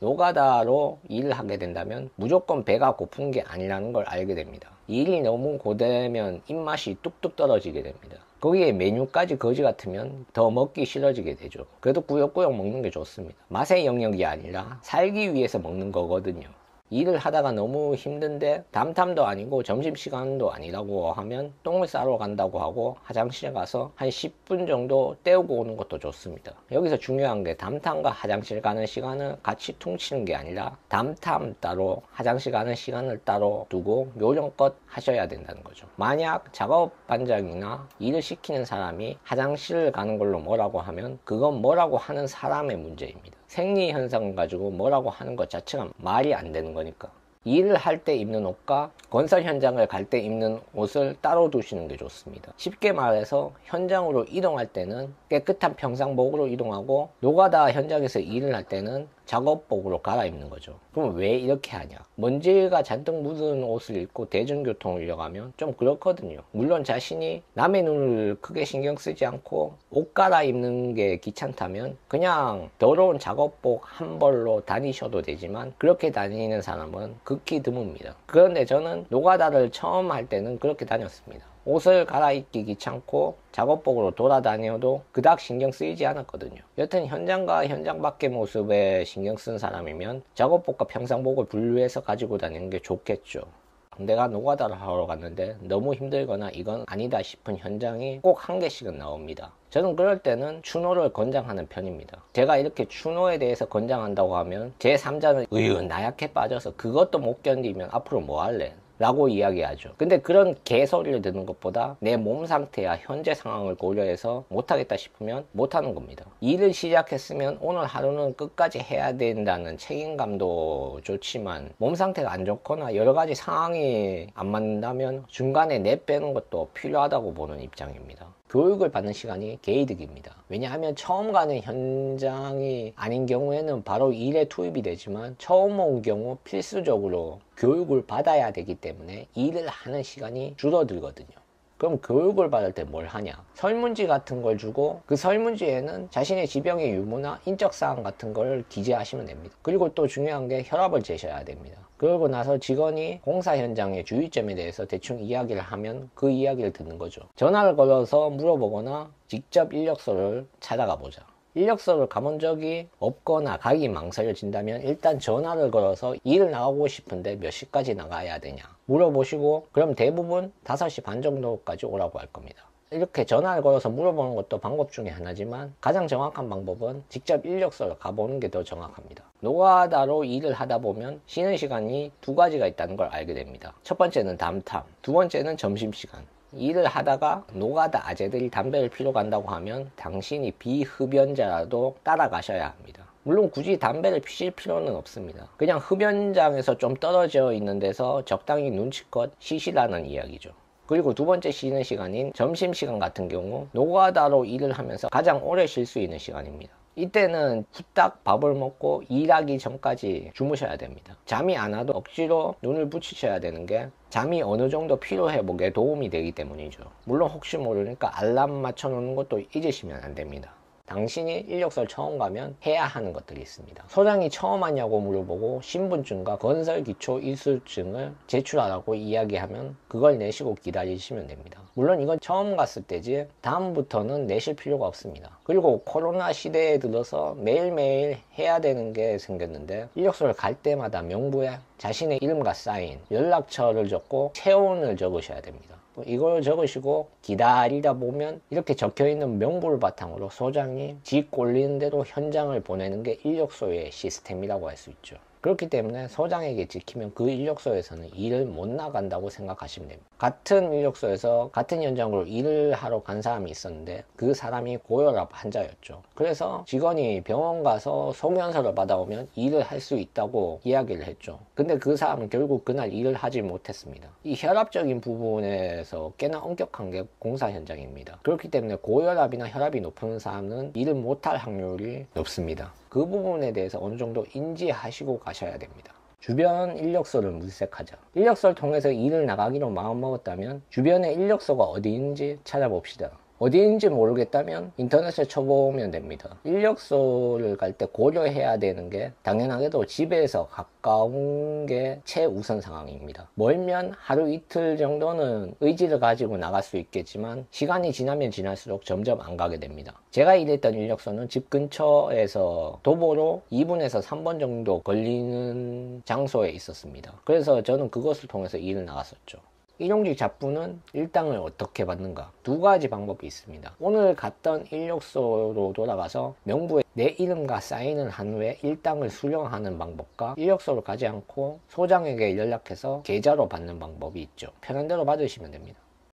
노가다로 일을 하게 된다면 무조건 배가 고픈 게 아니라는 걸 알게 됩니다. 일이 너무 고되면 입맛이 뚝뚝 떨어지게 됩니다. 거기에 메뉴까지 거지 같으면 더 먹기 싫어지게 되죠. 그래도 꾸역꾸역 먹는 게 좋습니다. 맛의 영역이 아니라 살기 위해서 먹는 거거든요. 일을 하다가 너무 힘든데 담탐도 아니고 점심시간도 아니라고 하면 똥을 싸러 간다고 하고 화장실 가서 한 10분 정도 때우고 오는 것도 좋습니다. 여기서 중요한 게 담탐과 화장실 가는 시간을 같이 퉁치는 게 아니라 담탐 따로 화장실 가는 시간을 따로 두고 요령껏 하셔야 된다는 거죠. 만약 작업 반장이나 일을 시키는 사람이 화장실을 가는 걸로 뭐라고 하면 그건 뭐라고 하는 사람의 문제입니다. 생리 현상 가지고 뭐라고 하는 것 자체가 말이 안 되는 거니까. 일을 할 때 입는 옷과 건설 현장을 갈 때 입는 옷을 따로 두시는 게 좋습니다. 쉽게 말해서 현장으로 이동할 때는 깨끗한 평상복으로 이동하고 노가다 현장에서 일을 할 때는 작업복으로 갈아입는 거죠. 그럼 왜 이렇게 하냐? 먼지가 잔뜩 묻은 옷을 입고 대중교통을 이용하면 좀 그렇거든요. 물론 자신이 남의 눈을 크게 신경 쓰지 않고 옷 갈아입는 게 귀찮다면 그냥 더러운 작업복 한 벌로 다니셔도 되지만 그렇게 다니는 사람은 극히 드뭅니다. 그런데 저는 노가다를 처음 할 때는 그렇게 다녔습니다. 옷을 갈아입기 귀찮고 작업복으로 돌아다녀도 그닥 신경 쓰이지 않았거든요. 여튼 현장과 현장 밖의 모습에 신경 쓴 사람이면 작업복과 평상복을 분류해서 가지고 다니는 게 좋겠죠. 내가 노가다를 하러 갔는데 너무 힘들거나 이건 아니다 싶은 현장이 꼭 한 개씩은 나옵니다. 저는 그럴 때는 추노를 권장하는 편입니다. 제가 이렇게 추노에 대해서 권장한다고 하면 제3자는 나약해 빠져서 그것도 못 견디면 앞으로 뭐 할래? 라고 이야기하죠. 근데 그런 개소리를 듣는 것보다 내 몸 상태야 현재 상황을 고려해서 못하겠다 싶으면 못하는 겁니다. 일을 시작했으면 오늘 하루는 끝까지 해야 된다는 책임감도 좋지만 몸 상태가 안 좋거나 여러 가지 상황이 안 맞는다면 중간에 내빼는 것도 필요하다고 보는 입장입니다. 교육을 받는 시간이 개이득입니다. 왜냐하면 처음 가는 현장이 아닌 경우에는 바로 일에 투입이 되지만 처음 온 경우 필수적으로 교육을 받아야 되기 때문에 일을 하는 시간이 줄어들거든요. 그럼 교육을 받을 때 뭘 하냐? 설문지 같은 걸 주고 그 설문지에는 자신의 지병의 유무나 인적사항 같은 걸 기재하시면 됩니다. 그리고 또 중요한 게 혈압을 재셔야 됩니다. 그러고 나서 직원이 공사 현장의 주의점에 대해서 대충 이야기를 하면 그 이야기를 듣는 거죠. 전화를 걸어서 물어보거나 직접 인력소를 찾아가 보자. 인력소를 가본 적이 없거나 가기 망설여진다면 일단 전화를 걸어서 일을 나가고 싶은데 몇 시까지 나가야 되냐 물어보시고 그럼 대부분 5시 반 정도까지 오라고 할 겁니다. 이렇게 전화를 걸어서 물어보는 것도 방법 중에 하나지만 가장 정확한 방법은 직접 인력소를 가보는 게 더 정확합니다. 노가다로 일을 하다 보면 쉬는 시간이 두 가지가 있다는 걸 알게 됩니다. 첫 번째는 담탐, 두 번째는 점심시간. 일을 하다가 노가다 아재들이 담배를 피러 간다고 하면 당신이 비흡연자라도 따라가셔야 합니다. 물론 굳이 담배를 피실 필요는 없습니다. 그냥 흡연장에서 좀 떨어져 있는 데서 적당히 눈치껏 쉬시라는 이야기죠. 그리고 두 번째 쉬는 시간인 점심시간 같은 경우 노가다로 일을 하면서 가장 오래 쉴 수 있는 시간입니다. 이때는 후딱 밥을 먹고 일하기 전까지 주무셔야 됩니다. 잠이 안 와도 억지로 눈을 붙이셔야 되는 게 잠이 어느 정도 필요 회복에 도움이 되기 때문이죠. 물론 혹시 모르니까 알람 맞춰 놓는 것도 잊으시면 안 됩니다. 당신이 인력소를 처음 가면 해야 하는 것들이 있습니다. 소장이 처음 하냐고 물어보고 신분증과 건설기초이수증을 제출하라고 이야기하면 그걸 내시고 기다리시면 됩니다. 물론 이건 처음 갔을 때지 다음부터는 내실 필요가 없습니다. 그리고 코로나 시대에 들어서 매일매일 해야 되는 게 생겼는데 인력소를 갈 때마다 명부에 자신의 이름과 사인, 연락처를 적고 체온을 적으셔야 됩니다. 이걸 적으시고 기다리다 보면 이렇게 적혀있는 명부를 바탕으로 소장이 지 꼴리는 대로 현장을 보내는 게 인력소의 시스템이라고 할 수 있죠. 그렇기 때문에 소장에게 찍히면 그 인력소에서는 일을 못 나간다고 생각하시면 됩니다. 같은 인력소에서 같은 현장으로 일을 하러 간 사람이 있었는데 그 사람이 고혈압 환자였죠. 그래서 직원이 병원 가서 소견서를 받아오면 일을 할 수 있다고 이야기를 했죠. 근데 그 사람은 결국 그날 일을 하지 못했습니다. 이 혈압적인 부분에서 꽤나 엄격한 게 공사 현장입니다. 그렇기 때문에 고혈압이나 혈압이 높은 사람은 일을 못할 확률이 높습니다. 그 부분에 대해서 어느 정도 인지하시고 가셔야 됩니다. 주변 인력소를 물색하자. 인력소를 통해서 일을 나가기로 마음먹었다면 주변에 인력소가 어디 있는지 찾아봅시다. 어디인지 모르겠다면 인터넷에 쳐보면 됩니다. 인력소를 갈 때 고려해야 되는 게 당연하게도 집에서 가까운 게 최우선 상황입니다. 멀면 하루 이틀 정도는 의지를 가지고 나갈 수 있겠지만 시간이 지나면 지날수록 점점 안 가게 됩니다. 제가 일했던 인력소는 집 근처에서 도보로 2분에서 3분 정도 걸리는 장소에 있었습니다. 그래서 저는 그것을 통해서 일을 나갔었죠. 일용직 잡부는 일당을 어떻게 받는가? 두 가지 방법이 있습니다. 오늘 갔던 인력소로 돌아가서 명부에 내 이름과 사인을 한 후에 일당을 수령하는 방법과 인력소로 가지 않고 소장에게 연락해서 계좌로 받는 방법이 있죠. 편한 대로 받으시면 됩니다.